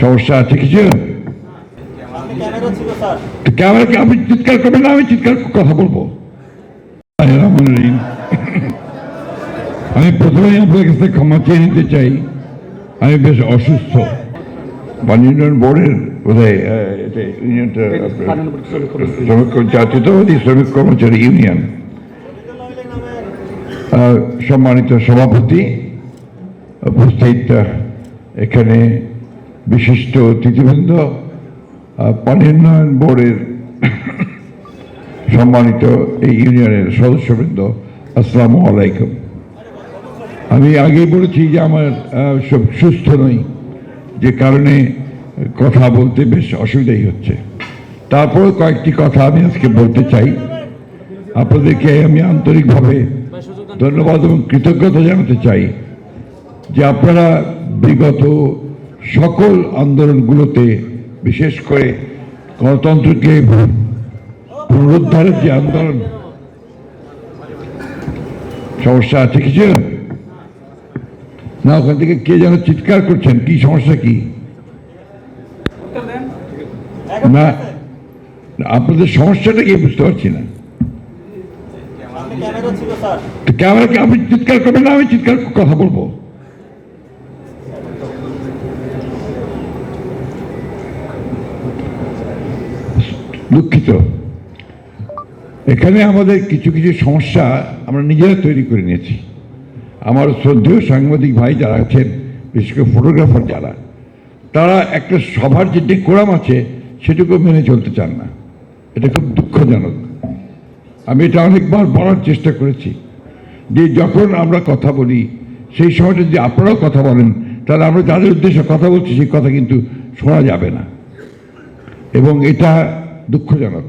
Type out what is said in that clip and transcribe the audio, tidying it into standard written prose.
সমস্যা আছে কিছু? ক্যামেরাকে আপনি চিৎকার করবেন না, আমি চিৎকার কথা বলবো। আমি প্রথমেই আপনার কাছে ক্ষমা চেয়ে নিতে চাই, আমি বেশ অসুস্থ। বাণী ইউনিয়ন বোর্ডের বোধহয় ইউনিয়নটা জাতীয়তাবাদী শ্রমিক কর্মচারী ইউনিয়ন সম্মানিত সভাপতি, উপস্থিত এখানে বিশিষ্ট অতিথিবৃন্দ, পানি উন্নয়ন বোর্ডের সম্মানিত এই ইউনিয়নের সদস্যবৃন্দ, আসসালামু আলাইকুম। আমি আগেই বলেছি যে আমার সব সুস্থ নই, যে কারণে কথা বলতে বেশ অসুবিধাই হচ্ছে। তারপরে কয়েকটি কথা আমি আজকে বলতে চাই। আপনাদেরকে আমি আন্তরিকভাবে ধন্যবাদ এবং কৃতজ্ঞতা জানাতে চাই যে আপনারা বিগত সকল আন্দোলনগুলোতে, বিশেষ করে গণতন্ত্রকে পুনরুদ্ধারের যে আন্দোলন, সমস্যা আছে কিছু না? ওখান থেকে কে যেন চিৎকার করছেন, কি সমস্যা? কি না আপনাদের সমস্যাটা কি বুঝতে পারছি না। ক্যামেরাকে আপনি চিৎকার করবেন না, আমি চিৎকার কথা বলবো। দুঃখিত, এখানে আমাদের কিছু কিছু সমস্যা আমরা নিজেরা তৈরি করে নিয়েছি। আমার শ্রদ্ধেয় সাংবাদিক ভাই যারা আছেন, বিশেষ করে ফটোগ্রাফার যারা, তারা একটা সভার যে ডেকোরাম আছে সেটুকু মেনে চলতে চান না। এটা খুব দুঃখজনক। আমি এটা অনেকবার বলার চেষ্টা করেছি যে যখন আমরা কথা বলি সেই সময়টা যদি আপনারাও কথা বলেন, তাহলে আমরা যাদের উদ্দেশ্যে কথা বলছি সেই কথা কিন্তু শোনা যাবে না, এবং এটা দুঃখজনক।